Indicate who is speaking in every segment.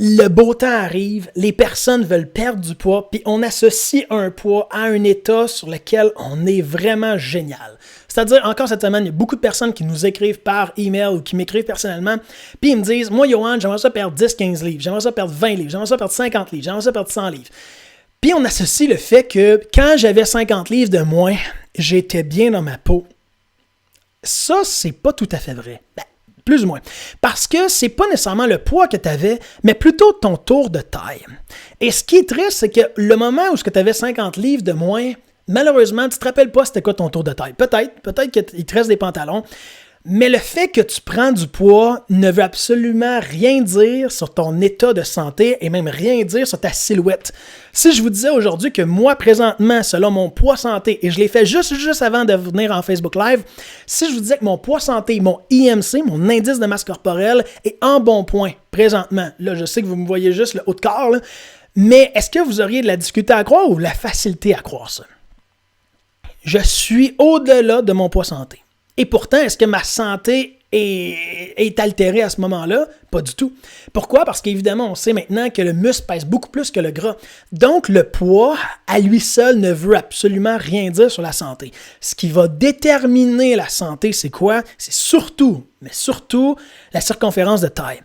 Speaker 1: le beau temps arrive, les personnes veulent perdre du poids, puis on associe un poids à un état sur lequel on est vraiment génial. C'est-à-dire, encore cette semaine, il y a beaucoup de personnes qui nous écrivent par email ou qui m'écrivent personnellement, puis ils me disent « Moi, Johan, j'aimerais ça perdre 10-15 livres, j'aimerais ça perdre 20 livres, j'aimerais ça perdre 50 livres, j'aimerais ça perdre 100 livres. » Puis on associe le fait que quand j'avais 50 livres de moins, j'étais bien dans ma peau. Ça, c'est pas tout à fait vrai. Plus ou moins. Parce que c'est pas nécessairement le poids que tu avais, mais plutôt ton tour de taille. Et ce qui est triste, c'est que le moment où tu avais 50 livres de moins, malheureusement, tu te rappelles pas c'était quoi ton tour de taille. Peut-être qu'il te reste des pantalons, mais le fait que tu prends du poids ne veut absolument rien dire sur ton état de santé et même rien dire sur ta silhouette. Si je vous disais aujourd'hui que moi, présentement, selon mon poids santé, et je l'ai fait juste avant de venir en Facebook Live, si je vous disais que mon poids santé, mon IMC, mon indice de masse corporelle, est en bon point présentement, là, je sais que vous me voyez juste le haut de corps, là, mais est-ce que vous auriez de la difficulté à croire ou de la facilité à croire ça? Je suis au-delà de mon poids santé. Et pourtant, est-ce que ma santé est altérée à ce moment-là? Pas du tout. Pourquoi? Parce qu'évidemment, on sait maintenant que le muscle pèse beaucoup plus que le gras. Donc, le poids, à lui seul, ne veut absolument rien dire sur la santé. Ce qui va déterminer la santé, c'est quoi? C'est surtout la circonférence de taille.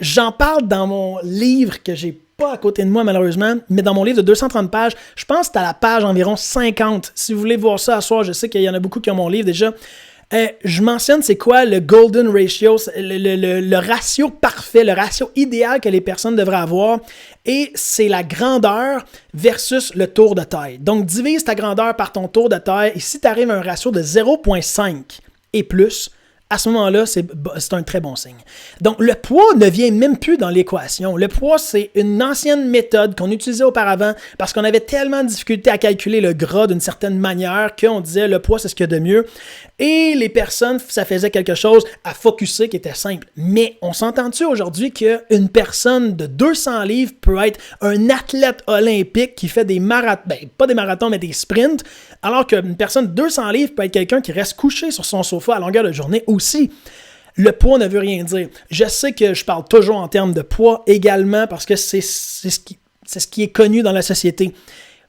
Speaker 1: J'en parle dans mon livre que j'ai pas à côté de moi malheureusement, mais dans mon livre de 230 pages, je pense que c'est à la page environ 50. Si vous voulez voir ça à soir, je sais qu'il y en a beaucoup qui ont mon livre déjà. Je mentionne c'est quoi le golden ratio, le ratio parfait, le ratio idéal que les personnes devraient avoir, et c'est la grandeur versus le tour de taille. Donc, divise ta grandeur par ton tour de taille, et si tu arrives à un ratio de 0,5 et plus, à ce moment-là, c'est un très bon signe. Donc, le poids ne vient même plus dans l'équation. Le poids, c'est une ancienne méthode qu'on utilisait auparavant parce qu'on avait tellement de difficulté à calculer le gras d'une certaine manière qu'on disait le poids, c'est ce qu'il y a de mieux. Et les personnes, ça faisait quelque chose à focusser qui était simple. Mais on s'entend-tu aujourd'hui qu'une personne de 200 livres peut être un athlète olympique qui fait des marathons, pas des marathons, mais des sprints, alors qu'une personne de 200 livres peut être quelqu'un qui reste couché sur son sofa à longueur de journée aussi. Le poids ne veut rien dire. Je sais que je parle toujours en termes de poids également parce que c'est ce qui est connu dans la société.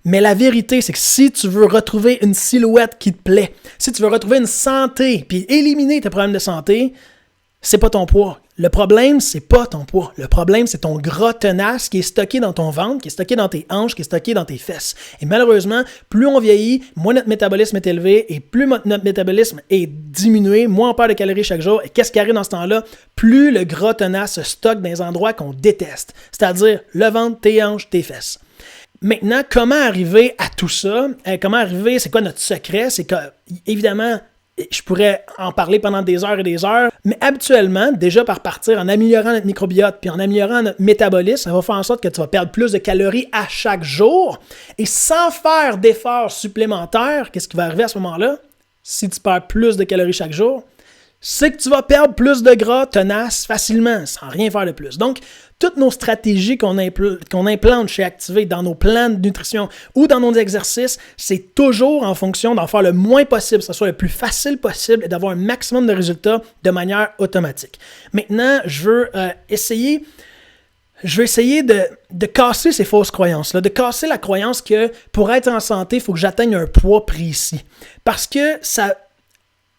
Speaker 1: Mais la vérité, c'est que si tu veux retrouver une silhouette qui te plaît, si tu veux retrouver une santé puis éliminer tes problèmes de santé, c'est pas ton poids. Le problème, c'est pas ton poids. Le problème, c'est ton gras tenace qui est stocké dans ton ventre, qui est stocké dans tes hanches, qui est stocké dans tes fesses. Et malheureusement, plus on vieillit, moins notre métabolisme est élevé et plus notre métabolisme est diminué, moins on perd de calories chaque jour. Et qu'est-ce qui arrive dans ce temps-là? Plus le gras tenace se stocke dans des endroits qu'on déteste, c'est-à-dire le ventre, tes hanches, tes fesses. Maintenant, comment arriver à tout ça? C'est quoi notre secret? C'est que, évidemment, je pourrais en parler pendant des heures et des heures, mais habituellement, déjà par partir en améliorant notre microbiote puis en améliorant notre métabolisme, ça va faire en sorte que tu vas perdre plus de calories à chaque jour. Et sans faire d'efforts supplémentaires, qu'est-ce qui va arriver à ce moment-là? Si tu perds plus de calories chaque jour, c'est que tu vas perdre plus de gras tenace facilement, sans rien faire de plus. Donc, toutes nos stratégies qu'on implante chez Activate dans nos plans de nutrition ou dans nos exercices, c'est toujours en fonction d'en faire le moins possible, que ce soit le plus facile possible et d'avoir un maximum de résultats de manière automatique. Maintenant, je veux essayer de casser ces fausses croyances-là, de casser la croyance que pour être en santé, il faut que j'atteigne un poids précis. Parce que ça...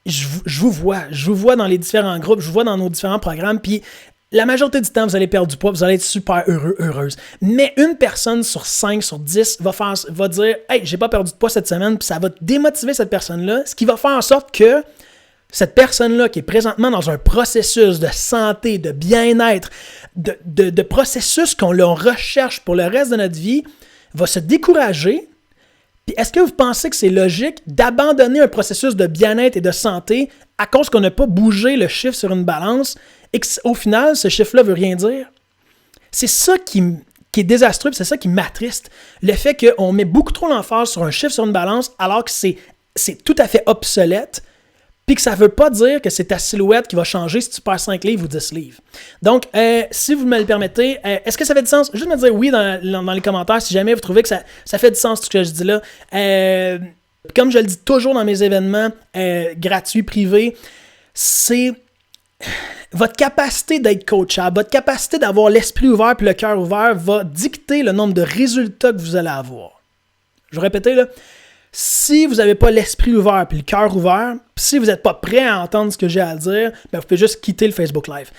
Speaker 1: Je vous vois dans les différents groupes, je vous vois dans nos différents programmes, puis la majorité du temps, vous allez perdre du poids, vous allez être super heureux, heureuse. Mais une personne sur 5, sur 10 va dire « Hey, j'ai pas perdu de poids cette semaine », puis ça va démotiver cette personne-là, ce qui va faire en sorte que cette personne-là qui est présentement dans un processus de santé, de bien-être, de processus qu'on recherche pour le reste de notre vie, va se décourager. Puis est-ce que vous pensez que c'est logique d'abandonner un processus de bien-être et de santé à cause qu'on n'a pas bougé le chiffre sur une balance et qu'au final, ce chiffre-là ne veut rien dire? C'est ça qui est désastreux, c'est ça qui m'attriste. Le fait qu'on met beaucoup trop l'emphase sur un chiffre sur une balance alors que c'est tout à fait obsolète, puis que ça ne veut pas dire que c'est ta silhouette qui va changer si tu perds 5 livres ou 10 livres. Donc, si vous me le permettez, est-ce que ça fait du sens? Juste me dire oui dans les commentaires si jamais vous trouvez que ça fait du sens tout ce que je dis là. Comme je le dis toujours dans mes événements gratuits, privés, c'est... votre capacité d'être coachable, votre capacité d'avoir l'esprit ouvert puis le cœur ouvert va dicter le nombre de résultats que vous allez avoir. Je vais répéter, là, si vous n'avez pas l'esprit ouvert puis le cœur ouvert, si vous n'êtes pas prêt à entendre ce que j'ai à dire, bien, vous pouvez juste quitter le Facebook Live.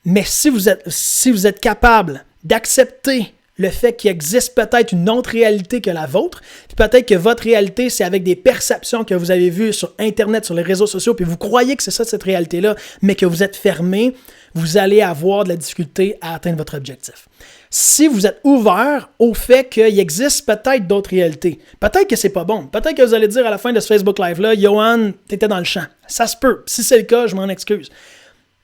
Speaker 1: Mais si vous êtes capable d'accepter le fait qu'il existe peut-être une autre réalité que la vôtre, puis peut-être que votre réalité, c'est avec des perceptions que vous avez vues sur Internet, sur les réseaux sociaux, puis vous croyez que c'est ça, cette réalité-là, mais que vous êtes fermé, vous allez avoir de la difficulté à atteindre votre objectif. Si vous êtes ouvert au fait qu'il existe peut-être d'autres réalités, peut-être que c'est pas bon, peut-être que vous allez dire à la fin de ce Facebook Live-là, « Johan, t'étais dans le champ. » Ça se peut. Si c'est le cas, je m'en excuse.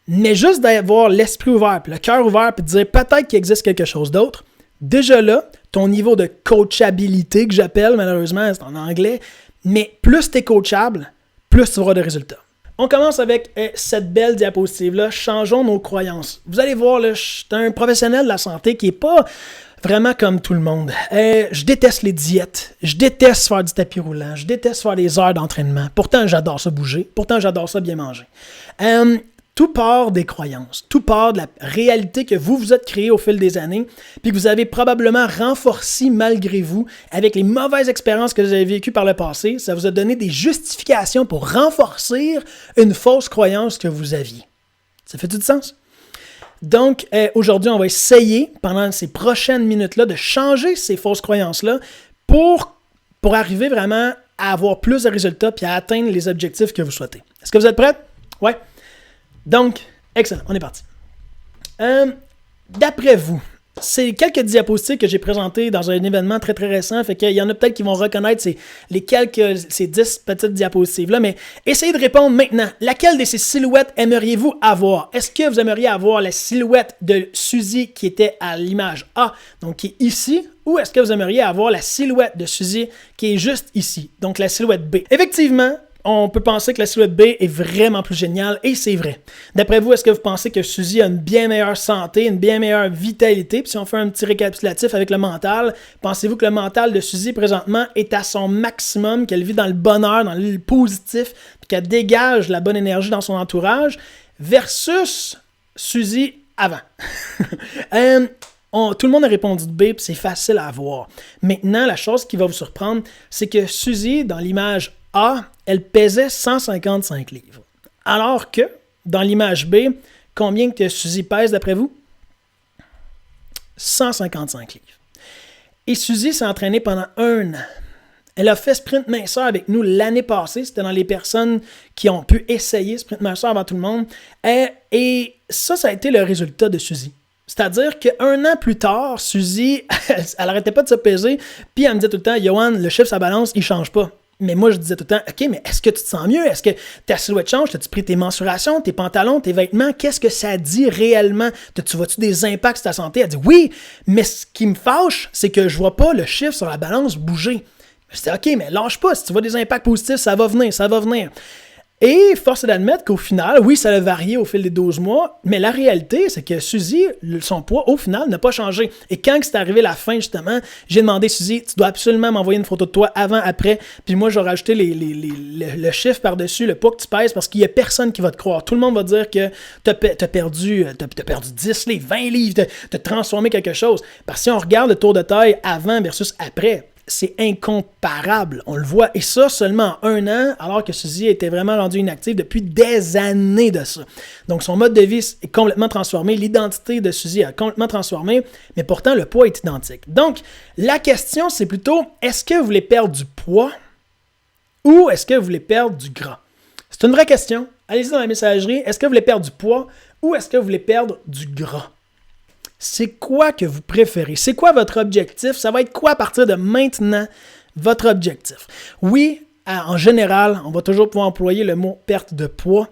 Speaker 1: Mais juste d'avoir l'esprit ouvert, puis le cœur ouvert, puis de dire peut-être qu'il existe quelque chose d'autre, déjà là, ton niveau de coachabilité, que j'appelle malheureusement, c'est en anglais, mais plus tu es coachable, plus tu auras de résultats. On commence avec cette belle diapositive-là, changeons nos croyances. Vous allez voir, là, je suis un professionnel de la santé qui n'est pas vraiment comme tout le monde. Je déteste les diètes, je déteste faire du tapis roulant, je déteste faire des heures d'entraînement. Pourtant, j'adore ça bouger, pourtant, j'adore ça bien manger. Tout part des croyances, tout part de la réalité que vous vous êtes créée au fil des années, puis que vous avez probablement renforcé malgré vous avec les mauvaises expériences que vous avez vécues par le passé. Ça vous a donné des justifications pour renforcer une fausse croyance que vous aviez. Ça fait tout sens? Donc, aujourd'hui, on va essayer, pendant ces prochaines minutes-là, de changer ces fausses croyances-là pour arriver vraiment à avoir plus de résultats puis à atteindre les objectifs que vous souhaitez. Est-ce que vous êtes prêts? Oui? Donc, excellent, on est parti. D'après vous, c'est quelques diapositives que j'ai présentées dans un événement très très récent, fait qu'il y en a peut-être qui vont reconnaître ces 10 petites diapositives-là, mais essayez de répondre maintenant. Laquelle de ces silhouettes aimeriez-vous avoir? Est-ce que vous aimeriez avoir la silhouette de Suzy qui était à l'image A, donc qui est ici, ou est-ce que vous aimeriez avoir la silhouette de Suzy qui est juste ici, donc la silhouette B? Effectivement, on peut penser que la silhouette B est vraiment plus géniale, et c'est vrai. D'après vous, est-ce que vous pensez que Suzy a une bien meilleure santé, une bien meilleure vitalité? Puis si on fait un petit récapitulatif avec le mental, pensez-vous que le mental de Suzy présentement est à son maximum, qu'elle vit dans le bonheur, dans le positif, puis qu'elle dégage la bonne énergie dans son entourage, versus Suzy avant? Tout le monde a répondu de B, puis c'est facile à voir. Maintenant, la chose qui va vous surprendre, c'est que Suzy, dans l'image A, elle pesait 155 livres. Alors que, dans l'image B, combien que Suzy pèse d'après vous? 155 livres. Et Suzy s'est entraînée pendant 1 an. Elle a fait Sprint Minceur avec nous l'année passée. C'était dans les personnes qui ont pu essayer Sprint Minceur avant tout le monde. Et ça a été le résultat de Suzy. C'est-à-dire qu'un an plus tard, Suzy, elle n'arrêtait pas de se peser, puis elle me disait tout le temps, « Johan, le chiffre, sa balance, il ne change pas. » Mais moi, je disais tout le temps, OK, mais est-ce que tu te sens mieux? Est-ce que ta silhouette change? As-tu pris tes mensurations, tes pantalons, tes vêtements? Qu'est-ce que ça dit réellement? Tu vois-tu des impacts sur ta santé? Elle dit oui, mais ce qui me fâche, c'est que je vois pas le chiffre sur la balance bouger. Je dis, OK, mais lâche pas. Si tu vois des impacts positifs, ça va venir, ça va venir. Et force est d'admettre qu'au final, oui, ça a varié au fil des 12 mois, mais la réalité, c'est que Suzy, son poids, au final, n'a pas changé. Et quand c'est arrivé la fin, justement, j'ai demandé, Suzy, tu dois absolument m'envoyer une photo de toi avant, après, puis moi, je vais rajouter le chiffre par-dessus, le poids que tu pèses, parce qu'il n'y a personne qui va te croire. Tout le monde va dire que tu as perdu 10 livres, 20 livres, tu as transformé quelque chose. Parce que si on regarde le tour de taille avant versus après, c'est incomparable, on le voit. Et ça, seulement en 1 an, alors que Suzy était vraiment rendue inactive depuis des années de ça. Donc, son mode de vie est complètement transformé. L'identité de Suzy a complètement transformé, mais pourtant, le poids est identique. Donc, la question, c'est plutôt, est-ce que vous voulez perdre du poids ou est-ce que vous voulez perdre du gras? C'est une vraie question. Allez-y dans la messagerie. Est-ce que vous voulez perdre du poids ou est-ce que vous voulez perdre du gras? C'est quoi que vous préférez? C'est quoi votre objectif? Ça va être quoi à partir de maintenant, votre objectif? Oui, en général, on va toujours pouvoir employer le mot perte de poids,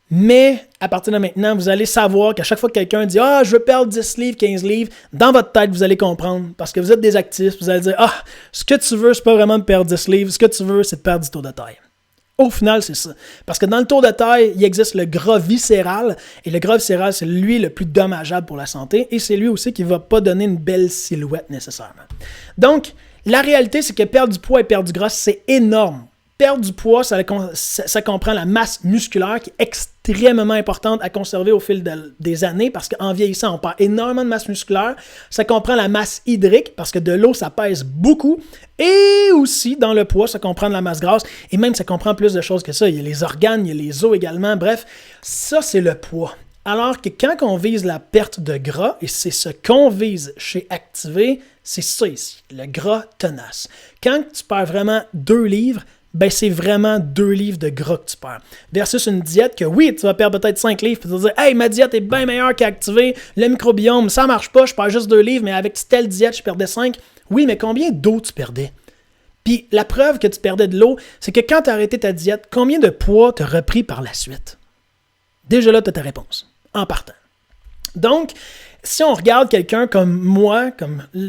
Speaker 1: mais à partir de maintenant, vous allez savoir qu'à chaque fois que quelqu'un dit « Ah, je veux perdre 10 livres, 15 livres », dans votre tête, vous allez comprendre, parce que vous êtes des actifs, vous allez dire « Ah, ce que tu veux, c'est pas vraiment de perdre 10 livres, ce que tu veux, c'est de perdre du tour de taille ». Au final, c'est ça. Parce que dans le tour de taille, il existe le gras viscéral. Et le gras viscéral, c'est lui le plus dommageable pour la santé. Et c'est lui aussi qui ne va pas donner une belle silhouette nécessairement. Donc, la réalité, c'est que perdre du poids et perdre du gras, c'est énorme. Perdre du poids, ça comprend la masse musculaire qui est extrêmement importante à conserver au fil des années parce qu'en vieillissant, on perd énormément de masse musculaire. Ça comprend la masse hydrique parce que de l'eau, ça pèse beaucoup. Et aussi, dans le poids, ça comprend de la masse grasse. Et même, ça comprend plus de choses que ça. Il y a les organes, il y a les os également. Bref, ça, c'est le poids. Alors que quand on vise la perte de gras, et c'est ce qu'on vise chez Activé, c'est ça ici, le gras tenace. Quand tu perds vraiment 2 livres, ben c'est vraiment 2 livres de gras que tu perds. Versus une diète que oui, tu vas perdre peut-être 5 livres, puis tu vas dire « Hey, ma diète est bien meilleure qu'Activé, le microbiome, ça marche pas, je perds juste 2 livres, mais avec telle diète, je perdais 5. » Oui, mais combien d'eau tu perdais? Puis la preuve que tu perdais de l'eau, c'est que quand tu as arrêté ta diète, combien de poids tu as repris par la suite? Déjà là, tu as ta réponse, en partant. Donc, si on regarde quelqu'un comme moi,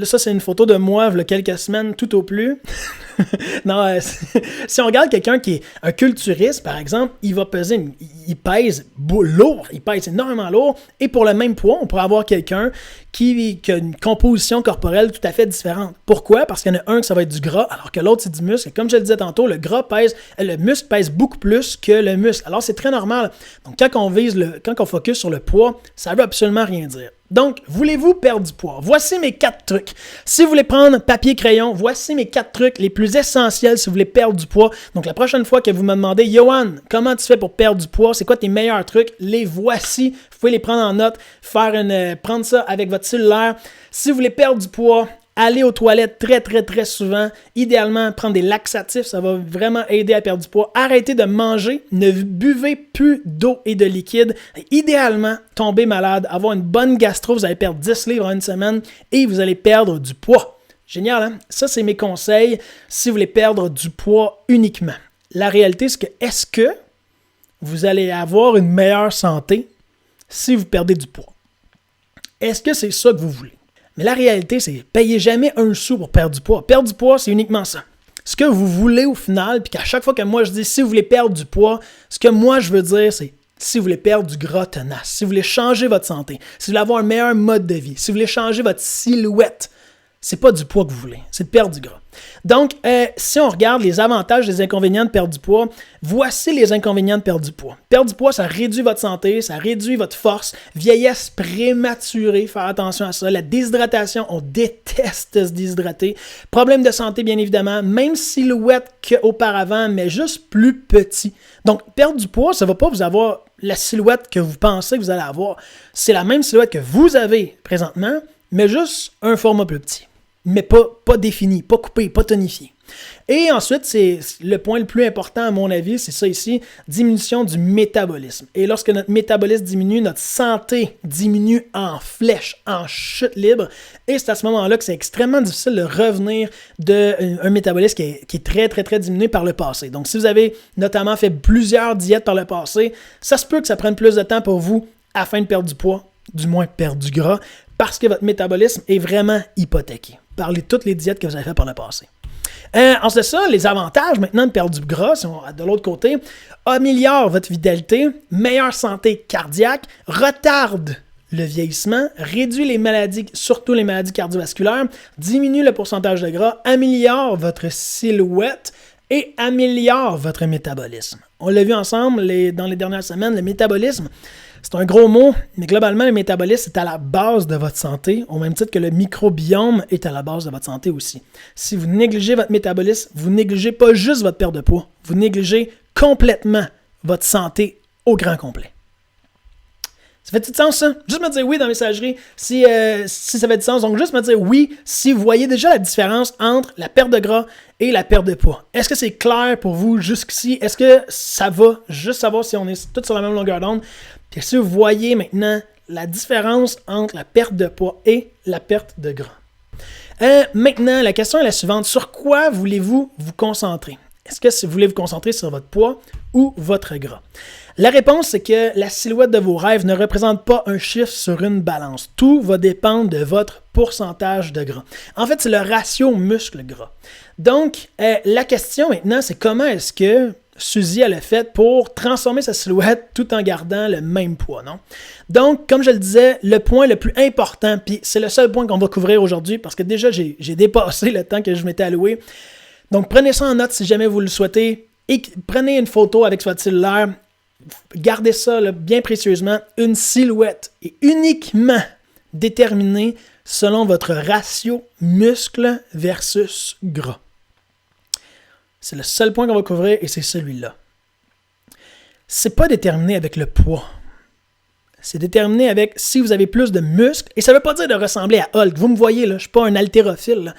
Speaker 1: ça c'est une photo de moi il y a quelques semaines tout au plus. Non, si on regarde quelqu'un qui est un culturiste, par exemple, il pèse lourd, il pèse énormément lourd, et pour le même poids, on pourrait avoir quelqu'un qui a une composition corporelle tout à fait différente. Pourquoi? Parce qu'il y en a un que ça va être du gras, alors que l'autre c'est du muscle. Et comme je le disais tantôt, le muscle pèse beaucoup plus que le muscle. Alors c'est très normal. Donc quand on focus sur le poids, ça ne veut absolument rien dire. Donc, voulez-vous perdre du poids? Voici mes 4 trucs. Si vous voulez prendre papier-crayon, voici mes 4 trucs les plus essentiels si vous voulez perdre du poids. Donc, la prochaine fois que vous me demandez, Johan, comment tu fais pour perdre du poids? C'est quoi tes meilleurs trucs? Les voici. Vous pouvez les prendre en note, prendre ça avec votre cellulaire. Si vous voulez perdre du poids, allez aux toilettes très, très, très souvent. Idéalement, prendre des laxatifs, ça va vraiment aider à perdre du poids. Arrêtez de manger, ne buvez plus d'eau et de liquide. Idéalement, tomber malade, avoir une bonne gastro, vous allez perdre 10 livres en une semaine et vous allez perdre du poids. Génial, hein? Ça, c'est mes conseils si vous voulez perdre du poids uniquement. La réalité, c'est que est-ce que vous allez avoir une meilleure santé si vous perdez du poids? Est-ce que c'est ça que vous voulez? Mais la réalité, c'est payez jamais un sou pour perdre du poids. Perdre du poids, c'est uniquement ça. Ce que vous voulez au final, puis qu'à chaque fois que moi je dis si vous voulez perdre du poids, ce que moi je veux dire, c'est si vous voulez perdre du gras tenace, si vous voulez changer votre santé, si vous voulez avoir un meilleur mode de vie, si vous voulez changer votre silhouette, c'est pas du poids que vous voulez, c'est de perdre du gras. Donc, si on regarde les avantages et les inconvénients de perdre du poids, voici les inconvénients de perdre du poids. Perdre du poids, ça réduit votre santé, ça réduit votre force, vieillesse prématurée, faire attention à ça, la déshydratation, on déteste se déshydrater, problème de santé bien évidemment, même silhouette qu'auparavant, mais juste plus petit. Donc, perdre du poids, ça ne va pas vous avoir la silhouette que vous pensez que vous allez avoir. C'est la même silhouette que vous avez présentement, mais juste un format plus petit. Mais pas défini, pas coupé, pas tonifié. Et ensuite, c'est le point le plus important à mon avis, c'est ça ici, diminution du métabolisme. Et lorsque notre métabolisme diminue, notre santé diminue en flèche, en chute libre. Et c'est à ce moment-là que c'est extrêmement difficile de revenir d'un métabolisme qui est très, très, très diminué par le passé. Donc, si vous avez notamment fait plusieurs diètes par le passé, ça se peut que ça prenne plus de temps pour vous afin de perdre du poids, du moins perdre du gras, parce que votre métabolisme est vraiment hypothéqué par toutes les diètes que vous avez faites par le passé. Ensuite de ça, les avantages maintenant de perdre du gras, si on de l'autre côté, améliore votre vitalité, meilleure santé cardiaque, retarde le vieillissement, réduit les maladies, surtout les maladies cardiovasculaires, diminue le pourcentage de gras, améliore votre silhouette et améliore votre métabolisme. On l'a vu ensemble dans les dernières semaines, le métabolisme, c'est un gros mot, mais globalement, le métabolisme est à la base de votre santé, au même titre que le microbiome est à la base de votre santé aussi. Si vous négligez votre métabolisme, vous négligez pas juste votre perte de poids, vous négligez complètement votre santé au grand complet. Ça fait du sens, ça? Juste me dire oui dans la messagerie si ça fait du sens. Donc, juste me dire oui si vous voyez déjà la différence entre la perte de gras et la perte de poids. Est-ce que c'est clair pour vous jusqu'ici? Est-ce que ça va? Juste savoir si on est tous sur la même longueur d'onde. Puis si vous voyez maintenant la différence entre la perte de poids et la perte de gras. Maintenant, la question est la suivante. Sur quoi voulez-vous vous concentrer? Est-ce que vous voulez vous concentrer sur votre poids ou votre gras? La réponse, c'est que la silhouette de vos rêves ne représente pas un chiffre sur une balance. Tout va dépendre de votre pourcentage de gras. En fait, c'est le ratio muscle-gras. Donc, la question maintenant, c'est comment est-ce que Suzy a le fait pour transformer sa silhouette tout en gardant le même poids, non? Donc, comme je le disais, le point le plus important, puis c'est le seul point qu'on va couvrir aujourd'hui parce que déjà, j'ai dépassé le temps que je m'étais alloué. Donc, prenez ça en note si jamais vous le souhaitez. Et prenez une photo avec votre cellulaire, gardez ça là, bien précieusement. Une silhouette est uniquement déterminée selon votre ratio muscle versus gras. C'est le seul point qu'on va couvrir et c'est celui-là. C'est pas déterminé avec le poids. C'est déterminé avec si vous avez plus de muscles. Et ça ne veut pas dire de ressembler à Hulk. Vous me voyez, là, je ne suis pas un haltérophile. Là.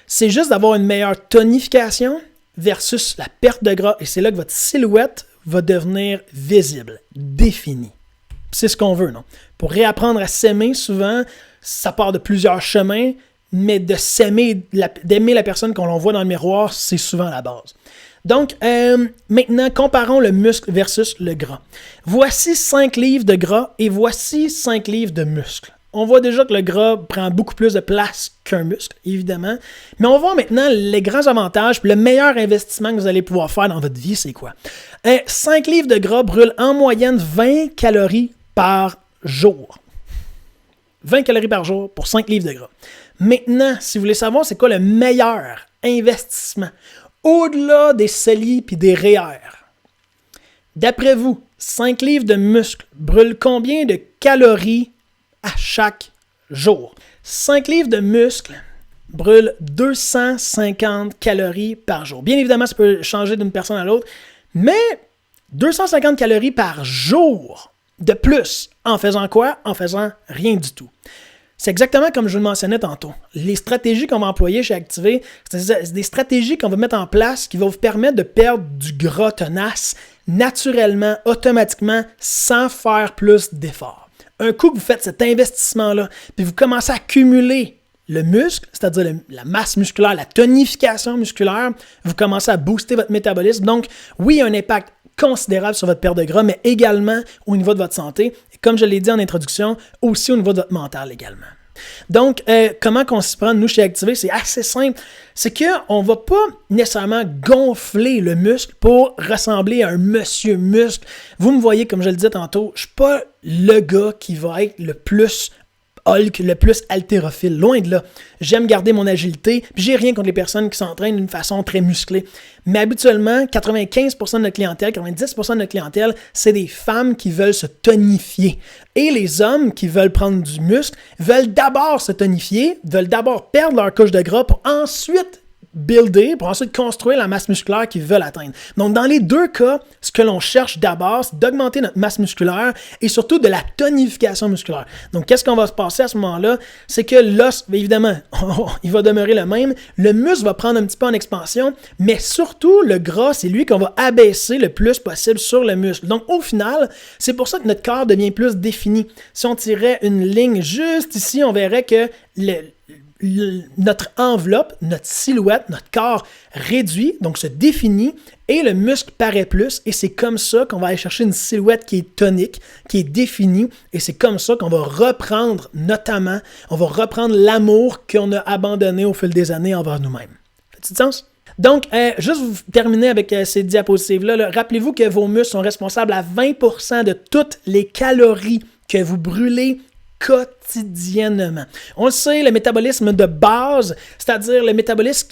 Speaker 1: C'est juste d'avoir une meilleure tonification versus la perte de gras. Et c'est là que votre silhouette va devenir visible, définie. C'est ce qu'on veut, non? Pour réapprendre à s'aimer, souvent, ça part de plusieurs chemins, mais de s'aimer, d'aimer la personne qu'on voit dans le miroir, c'est souvent la base. Donc, maintenant, comparons le muscle versus le gras. Voici 5 livres de gras et voici 5 livres de muscle. On voit déjà que le gras prend beaucoup plus de place qu'un muscle, évidemment. Mais on va voir maintenant les grands avantages, le meilleur investissement que vous allez pouvoir faire dans votre vie, c'est quoi? 5 livres de gras brûlent en moyenne 20 calories par jour. 20 calories par jour pour 5 livres de gras. Maintenant, si vous voulez savoir c'est quoi le meilleur investissement, au-delà des CELI et des REER, d'après vous, 5 livres de muscles brûlent combien de calories à chaque jour? 5 livres de muscles brûlent 250 calories par jour. Bien évidemment, ça peut changer d'une personne à l'autre, mais 250 calories par jour de plus. En faisant quoi? En faisant rien du tout. C'est exactement comme je vous le mentionnais tantôt. Les stratégies qu'on va employer chez Activé, c'est des stratégies qu'on va mettre en place qui vont vous permettre de perdre du gras tenace naturellement, automatiquement, sans faire plus d'efforts. Un coup que vous faites cet investissement-là, puis vous commencez à accumuler le muscle, c'est-à-dire la masse musculaire, la tonification musculaire, vous commencez à booster votre métabolisme. Donc, oui, il y a un impact considérable sur votre perte de gras, mais également au niveau de votre santé. Et comme je l'ai dit en introduction, aussi au niveau de votre mental également. Donc, comment qu'on s'y prend, nous, chez Activé, c'est assez simple. C'est qu'on ne va pas nécessairement gonfler le muscle pour ressembler à un monsieur muscle. Vous me voyez, comme je le disais tantôt, je ne suis pas le gars qui va être le plus Hulk, le plus haltérophile. Loin de là. J'aime garder mon agilité, puis j'ai rien contre les personnes qui s'entraînent d'une façon très musclée. Mais habituellement, 95% de notre clientèle, 90% de notre clientèle, c'est des femmes qui veulent se tonifier. Et les hommes qui veulent prendre du muscle veulent d'abord se tonifier, veulent d'abord perdre leur couche de gras pour ensuite builder, pour ensuite construire la masse musculaire qu'ils veulent atteindre. Donc, dans les deux cas, ce que l'on cherche d'abord, c'est d'augmenter notre masse musculaire et surtout de la tonification musculaire. Donc, qu'est-ce qu'on va se passer à ce moment-là? C'est que l'os, évidemment, il va demeurer le même. Le muscle va prendre un petit peu en expansion, mais surtout, le gras, c'est lui qu'on va abaisser le plus possible sur le muscle. Donc, au final, c'est pour ça que notre corps devient plus défini. Si on tirait une ligne juste ici, on verrait que notre enveloppe, notre silhouette, notre corps réduit, donc se définit, et le muscle paraît plus, et c'est comme ça qu'on va aller chercher une silhouette qui est tonique, qui est définie, et c'est comme ça qu'on va reprendre, notamment, on va reprendre l'amour qu'on a abandonné au fil des années envers nous-mêmes. Fait-il du sens? Donc, juste vous terminer avec ces diapositives-là, là, rappelez-vous que vos muscles sont responsables à 20% de toutes les calories que vous brûlez quotidiennement. On le sait, le métabolisme de base, c'est-à-dire le métabolisme,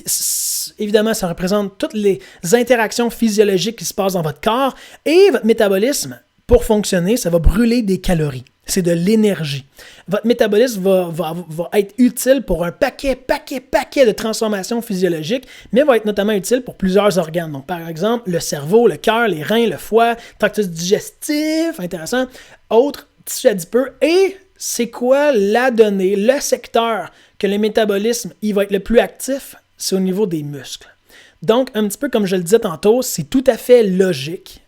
Speaker 1: évidemment, ça représente toutes les interactions physiologiques qui se passent dans votre corps, et votre métabolisme, pour fonctionner, ça va brûler des calories. C'est de l'énergie. Votre métabolisme va être utile pour un paquet de transformations physiologiques, mais va être notamment utile pour plusieurs organes. Donc, par exemple, le cerveau, le cœur, les reins, le foie, tractus digestif, intéressant, autres tissus adipeux, et c'est quoi la donnée, le secteur que le métabolisme il va être le plus actif? C'est au niveau des muscles. Donc, un petit peu comme je le disais tantôt, c'est tout à fait logique,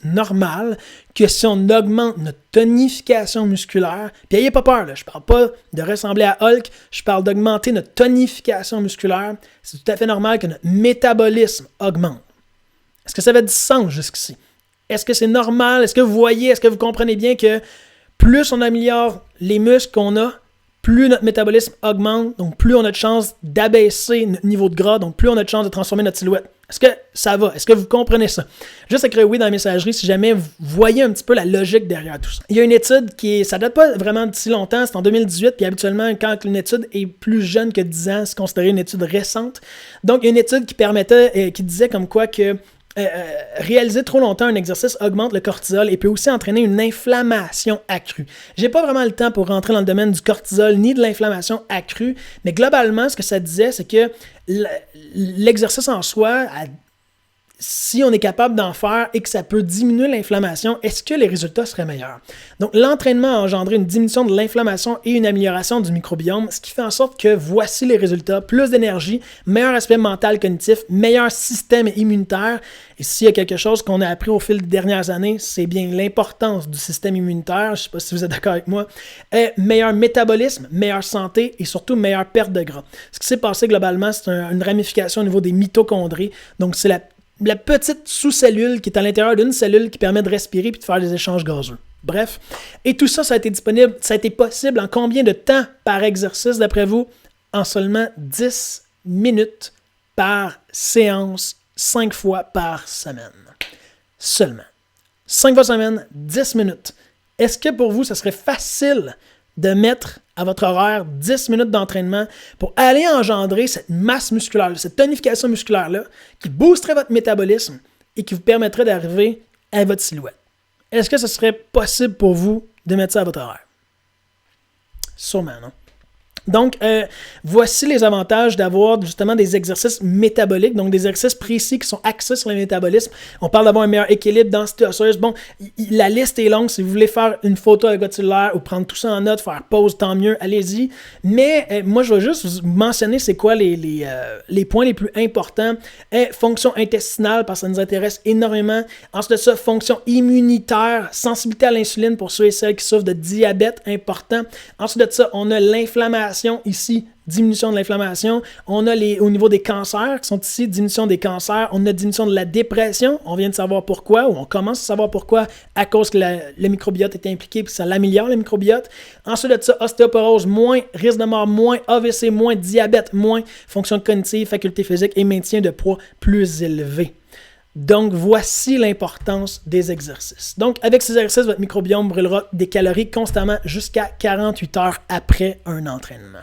Speaker 1: normal, que si on augmente notre tonification musculaire, puis n'ayez pas peur, là, je ne parle pas de ressembler à Hulk, je parle d'augmenter notre tonification musculaire, c'est tout à fait normal que notre métabolisme augmente. Est-ce que ça fait du sens jusqu'ici? Est-ce que c'est normal? Est-ce que vous voyez, est-ce que vous comprenez bien que plus on améliore les muscles qu'on a, plus notre métabolisme augmente, donc plus on a de chances d'abaisser notre niveau de gras, donc plus on a de chances de transformer notre silhouette. Est-ce que ça va? Est-ce que vous comprenez ça? Juste écrire oui dans la messagerie si jamais vous voyez un petit peu la logique derrière tout ça. Il y a une étude ça date pas vraiment de si longtemps, c'est en 2018, puis habituellement, quand une étude est plus jeune que 10 ans, c'est considéré une étude récente. Donc, il y a une étude qui disait comme quoi que réaliser trop longtemps un exercice augmente le cortisol et peut aussi entraîner une inflammation accrue. J'ai pas vraiment le temps pour rentrer dans le domaine du cortisol ni de l'inflammation accrue, mais globalement, ce que ça disait, c'est que l'exercice en soi, si on est capable d'en faire et que ça peut diminuer l'inflammation, est-ce que les résultats seraient meilleurs? Donc, l'entraînement a engendré une diminution de l'inflammation et une amélioration du microbiome, ce qui fait en sorte que voici les résultats. Plus d'énergie, meilleur aspect mental cognitif, meilleur système immunitaire. Et s'il y a quelque chose qu'on a appris au fil des dernières années, c'est bien l'importance du système immunitaire. Je ne sais pas si vous êtes d'accord avec moi. Meilleur métabolisme, meilleure santé et surtout meilleure perte de gras. Ce qui s'est passé globalement, c'est une ramification au niveau des mitochondries. Donc, c'est la petite sous-cellule qui est à l'intérieur d'une cellule qui permet de respirer puis de faire des échanges gazeux. Bref, et tout ça, ça a été disponible, ça a été possible en combien de temps par exercice, d'après vous? En seulement 10 minutes par séance, 5 fois par semaine. Seulement. 5 fois par semaine, 10 minutes. Est-ce que pour vous, ça serait facile de mettre à votre horaire 10 minutes d'entraînement pour aller engendrer cette masse musculaire, cette tonification musculaire-là, qui boosterait votre métabolisme et qui vous permettrait d'arriver à votre silhouette? Est-ce que ce serait possible pour vous de mettre ça à votre horaire? Sûrement, non? Donc, voici les avantages d'avoir justement des exercices métaboliques, donc des exercices précis qui sont axés sur le métabolisme. On parle d'avoir un meilleur équilibre, densité osseuse. Bon, la liste est longue. Si vous voulez faire une photo avec votre cellulaire ou prendre tout ça en note, faire pause, tant mieux, allez-y. Mais moi, je vais juste vous mentionner c'est quoi les points les plus importants. Fonction intestinale, parce que ça nous intéresse énormément. Ensuite de ça, fonction immunitaire, sensibilité à l'insuline pour ceux et celles qui souffrent de diabète, important. Ensuite de ça, on a l'inflammation ici, diminution de l'inflammation. On a au niveau des cancers qui sont ici, diminution des cancers. On a diminution de la dépression. On vient de savoir pourquoi, ou on commence à savoir pourquoi, à cause que le microbiote est impliqué, puis ça l'améliore le microbiote. Ensuite de ça, ostéoporose, moins risque de mort, moins AVC, moins diabète, moins fonction cognitive, faculté physique et maintien de poids plus élevé. Donc, voici l'importance des exercices. Donc, avec ces exercices, votre microbiome brûlera des calories constamment jusqu'à 48 heures après un entraînement.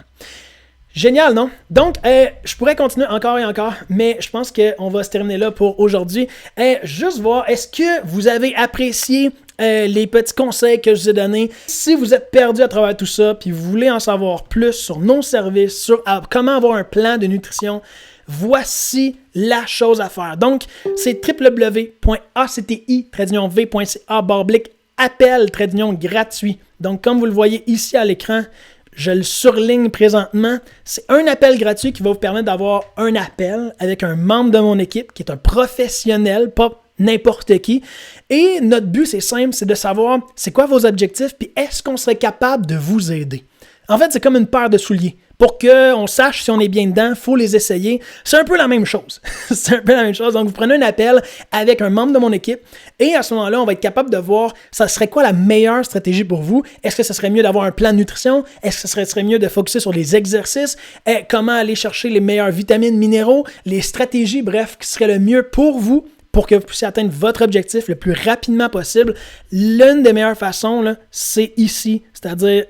Speaker 1: Génial, non? Donc, je pourrais continuer encore et encore, mais je pense qu'on va se terminer là pour aujourd'hui. Juste voir, est-ce que vous avez apprécié les petits conseils que je vous ai donnés? Si vous êtes perdu à travers tout ça, puis vous voulez en savoir plus sur nos services, sur comment avoir un plan de nutrition, voici la chose à faire. Donc, c'est www.acti-v.ca/appel gratuit. Donc, comme vous le voyez ici à l'écran, je le surligne présentement. C'est un appel gratuit qui va vous permettre d'avoir un appel avec un membre de mon équipe qui est un professionnel, pas n'importe qui. Et notre but, c'est simple, c'est de savoir c'est quoi vos objectifs puis est-ce qu'on serait capable de vous aider. En fait, c'est comme une paire de souliers. Pour qu'on sache si on est bien dedans, il faut les essayer. C'est un peu la même chose. C'est un peu la même chose. Donc, vous prenez un appel avec un membre de mon équipe et à ce moment-là, on va être capable de voir ça serait quoi la meilleure stratégie pour vous. Est-ce que ce serait mieux d'avoir un plan de nutrition? Est-ce que ce serait mieux de focuser sur les exercices? Comment aller chercher les meilleures vitamines, minéraux? Les stratégies, bref, qui seraient le mieux pour vous pour que vous puissiez atteindre votre objectif le plus rapidement possible. L'une des meilleures façons, là, c'est ici, c'est-à-dire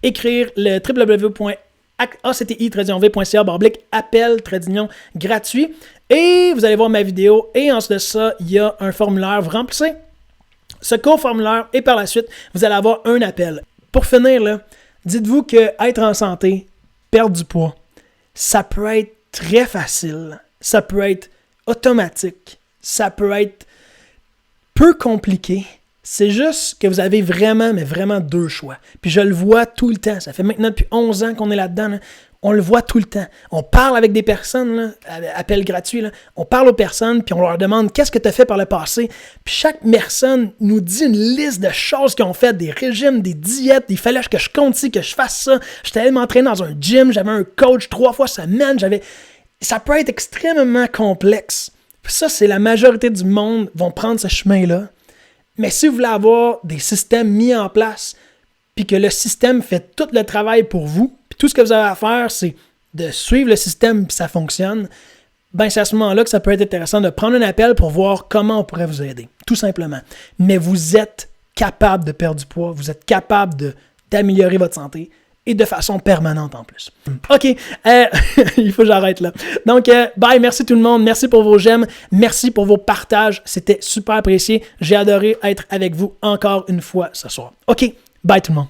Speaker 1: écrire le www.acti-v.ca/appel-gratuit et vous allez voir ma vidéo et ensuite de ça, il y a un formulaire. Vous remplissez ce court formulaire et par la suite, vous allez avoir un appel. Pour finir, là, dites-vous que être en santé, perdre du poids, ça peut être très facile, ça peut être automatique, ça peut être peu compliqué. C'est juste que vous avez vraiment, mais vraiment deux choix. Puis je le vois tout le temps. Ça fait maintenant depuis 11 ans qu'on est là-dedans. Là. On le voit tout le temps. On parle avec des personnes, là, appel gratuit. Là. On parle aux personnes, puis on leur demande qu'est-ce que tu as fait par le passé. Puis chaque personne nous dit une liste de choses qu'ils ont fait, des régimes, des diètes. Il fallait que je compte ci, que je fasse ça. J'étais allé m'entraîner dans un gym, j'avais un coach 3 fois semaine. Ça peut être extrêmement complexe. Puis ça, c'est la majorité du monde vont prendre ce chemin-là. Mais si vous voulez avoir des systèmes mis en place, puis que le système fait tout le travail pour vous, puis tout ce que vous avez à faire, c'est de suivre le système, puis ça fonctionne, ben c'est à ce moment-là que ça peut être intéressant de prendre un appel pour voir comment on pourrait vous aider, tout simplement. Mais vous êtes capable de perdre du poids, vous êtes capable d'améliorer votre santé, et de façon permanente en plus. OK, il faut que j'arrête là. Donc, bye, merci tout le monde, merci pour vos j'aime, merci pour vos partages, c'était super apprécié. J'ai adoré être avec vous encore une fois ce soir. OK, bye tout le monde.